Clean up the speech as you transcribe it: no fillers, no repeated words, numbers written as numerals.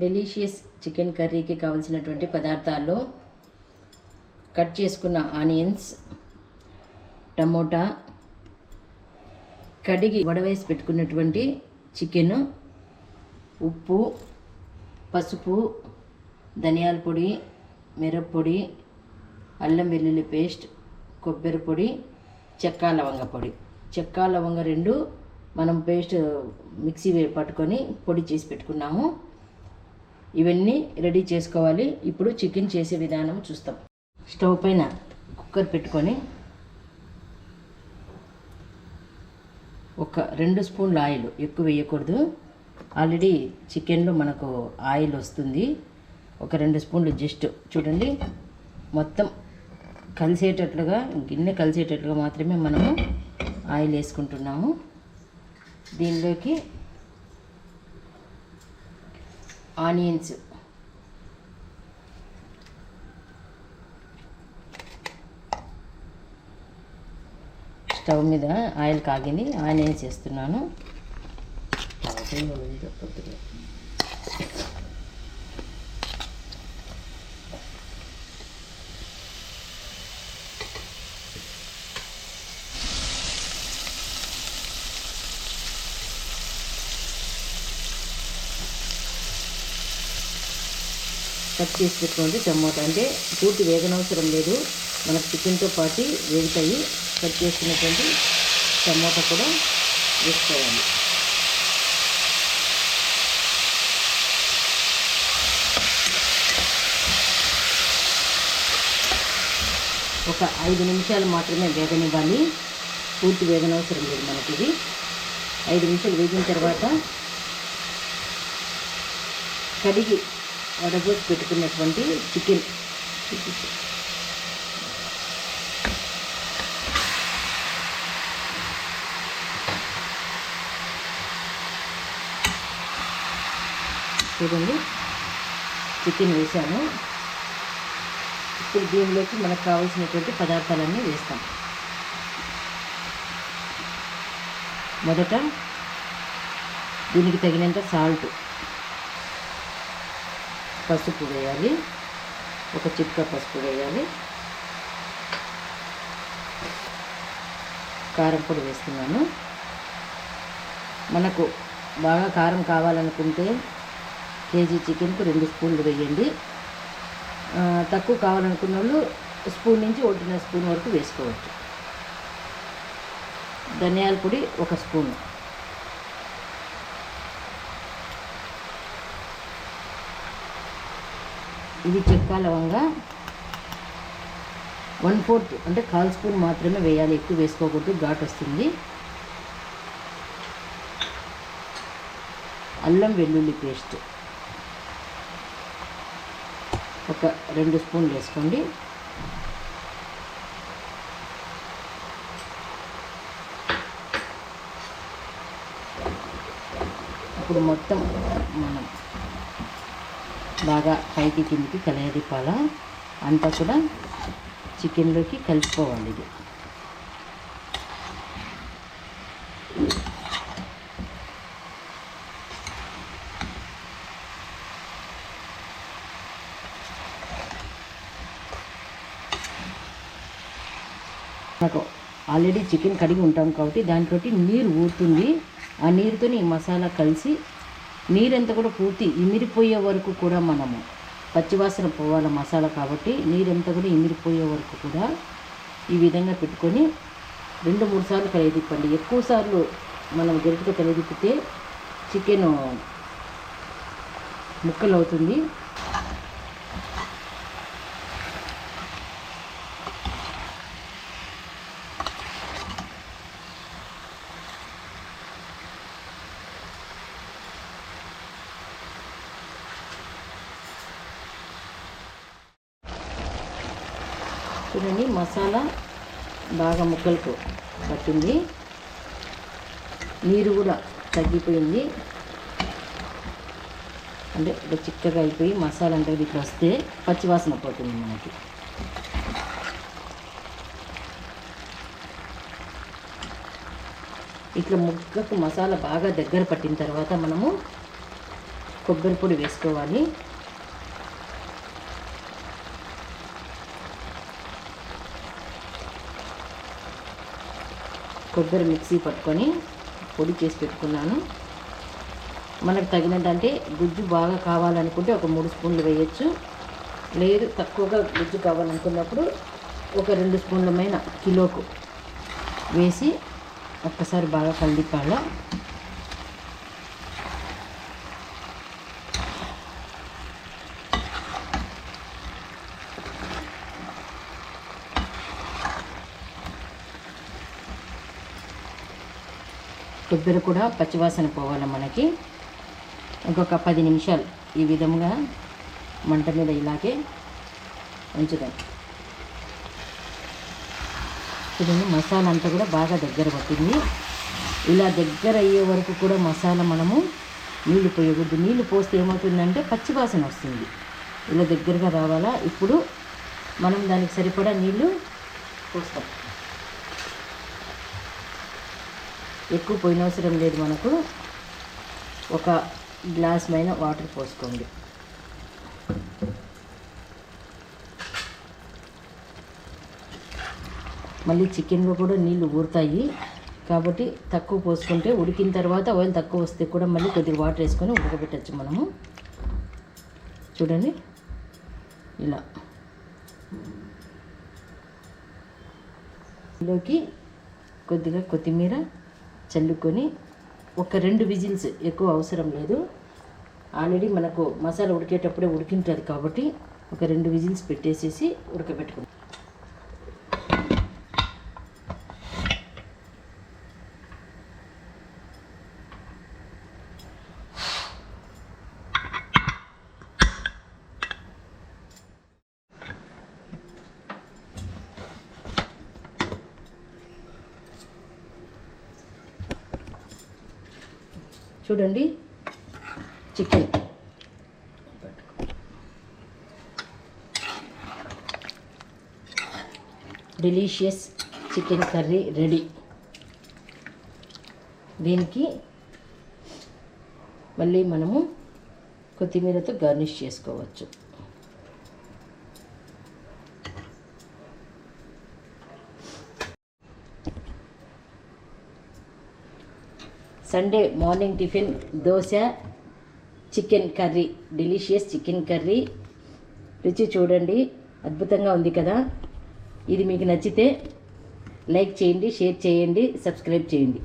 Delicious chicken కర్రీకి కావలసినటువంటి పదార్థాల్లో కట్ చేసుకున్న ఆనియన్స్, టమోటా, కడిగి వడవేసి పెట్టుకున్నటువంటి చికెన్, ఉప్పు, పసుపు, ధనియాల పొడి, మిరప్పొడి, అల్లం వెల్లుల్లి పేస్ట్, కొబ్బరి పొడి, చెక్క లవంగ పొడి. చెక్క లవంగ 2 మనం పేస్ట్ మిక్సీ పట్టుకొని పొడి చేసి పెట్టుకున్నాము. ఇవన్నీ రెడీ చేసుకోవాలి. ఇప్పుడు చికెన్ చేసే విధానం చూస్తాం. స్టవ్ పైన కుక్కర్ పెట్టుకొని ఒక 2 స్పూన్ల ఆయిల్, ఎక్కువ వేయకూడదు. ఆల్రెడీ చికెన్లో మనకు ఆయిల్ వస్తుంది. ఒక 2 స్పూన్లు జస్ట్ చూడండి, మొత్తం కలిసేటట్లుగా, గిన్నె కలిసేటట్లుగా మాత్రమే మనము ఆయిల్ వేసుకుంటున్నాము. దీనిలోకి ఆనియన్స్, స్టవ్ మీద ఆయిల్ కాగింది, ఆనియన్స్ వేస్తున్నాను. కట్ చేసి పెట్టుకోండి. టమోటా అంటే పూర్తి వేగనవసరం లేదు, మనకు చికెన్తో పాటు వేగుతాయి. కట్ చేసుకున్నటువంటి టమోటా కూడా వేసుకోవాలి. ఒక 5 నిమిషాలు మాత్రమే వేగనివ్వాలి, పూర్తి వేగనవసరం లేదు మనకి. ఇది 5 నిమిషాలు వేగిన తర్వాత కడిగి వడబోసి పెట్టుకున్నటువంటి చికెన్ చూడండి, చికెన్ వేసాను. ఇప్పుడు దీనిలోకి మనకు కావాల్సినటువంటి పదార్థాలన్నీ వేస్తాం. మొదట దీనికి తగినంత సాల్ట్, పసుపు వేయాలి, ఒక చిటిక పసుపు వేయాలి. కారం పొడి వేస్తున్నాను. మనకు బాగా కారం కావాలనుకుంటే కేజీ చికెన్కు 2 స్పూన్లు వేయండి. తక్కువ కావాలనుకున్న వాళ్ళు స్పూన్ నుంచి 1.5 స్పూన్ వరకు వేసుకోవచ్చు. ధనియాల పొడి 1 స్పూను, ఇది చెక్క లవంగ 1/4 అంటే 1/4 స్పూన్ మాత్రమే వేయాలి, ఎక్కువ వేసుకోకూడదు, ఘాటు వస్తుంది. అల్లం వెల్లుల్లి పేస్ట్ ఒక 2 స్పూన్లు వేసుకోండి. ఇప్పుడు మొత్తం మనం బాగా పైకి కిందికి కలయదిప్పాల, అంతా కూడా చికెన్లోకి కలుపుకోవాలి. ఇది నాకు ఆల్రెడీ చికెన్ కడిగి ఉంటాం కాబట్టి దాంట్లో నీరు ఊరుతుంది. ఆ నీరుతో ఈ మసాలా కలిసి నీరంతా కూడా పూర్తి ఇమిరిపోయే వరకు కూడా మనము పచ్చివాసన పోవాలి మసాలా కాబట్టి నీరంతా కూడా ఇమిరిపోయే వరకు కూడా ఈ విధంగా పెట్టుకొని 2-3 సార్లు కలియదిప్పండి. ఎక్కువ సార్లు మనం గరిటెతో కలియదిప్పితే చికెన్ ముక్కలు అవుతుంది. చూడండి, మసాలా బాగా ముక్కలకు పట్టింది, నీరు కూడా తగ్గిపోయింది. అంటే ఇట్లా చిక్కగా అయిపోయి మసాలా అంటే ఇట్లా వస్తే పచ్చివాసన పోతుంది మనకి. ఇట్లా ముక్కకు మసాలా బాగా దగ్గర పట్టిన తర్వాత మనము కొబ్బరి పొడి వేసుకోవాలి. కొబ్బరి మిక్సీ పట్టుకొని పొడి చేసి పెట్టుకున్నాను. మనకు తగినంత, అంటే గుజ్జు బాగా కావాలనుకుంటే ఒక 3 స్పూన్లు వేయచ్చు. లేదు తక్కువగా గుజ్జు కావాలనుకున్నప్పుడు ఒక 2 స్పూన్లమైన కిలోకు వేసి ఒక్కసారి బాగా కలిపాల. కొబ్బరి కూడా పచ్చివాసన పోవాలి మనకి. ఇంకొక 10 నిమిషాలు ఈ విధంగా మంట మీద ఇలాగే ఉంచుదాం. చూడండి, మసాలా అంతా కూడా బాగా దగ్గర పట్టింది. ఇలా దగ్గర అయ్యే వరకు కూడా మసాలా మనము నీళ్లు పోయకూడదు. నీళ్లు పోస్తే ఏమవుతుందంటే పచ్చివాసన వస్తుంది. ఇలా దగ్గరగా రావాలా. ఇప్పుడు మనం దానికి సరిపడా నీళ్లు పోస్తాం. ఎక్కువ పోయినవసరం లేదు మనకు. ఒక గ్లాస్ పైన వాటర్ పోసుకోండి. మళ్ళీ చికెన్లో కూడా నీళ్లు ఊరుతాయి కాబట్టి తక్కువ పోసుకుంటే, ఉడికిన తర్వాత ఆయిల్ తక్కువ వస్తే కూడా మళ్ళీ కొద్దిగా వాటర్ వేసుకొని ఉడకబెట్టచ్చు మనము. చూడండి, ఇలా ఇందులోకి కొద్దిగా కొత్తిమీర చల్లుకొని ఒక 2 విజిల్స్, ఎక్కువ అవసరం లేదు. ఆల్రెడీ మనకు మసాలా ఉడికేటప్పుడే ఉడికింటుంది కాబట్టి ఒక 2 విజిల్స్ పెట్టేసేసి ఉడకబెట్టుకుంటాం. చూడండి, chicken delicious chicken curry ready. దీనికి మళ్ళీ మనము కొత్తిమీరతో గార్నిష్ చేసుకోవచ్చు. Sunday morning tiffin dosa, chicken curry, delicious chicken curry. రుచి చూడండి, అద్భుతంగా ఉంది కదా. ఇది మీకు నచ్చితే లైక్ చేయండి, షేర్ చేయండి, సబ్స్క్రైబ్ చేయండి.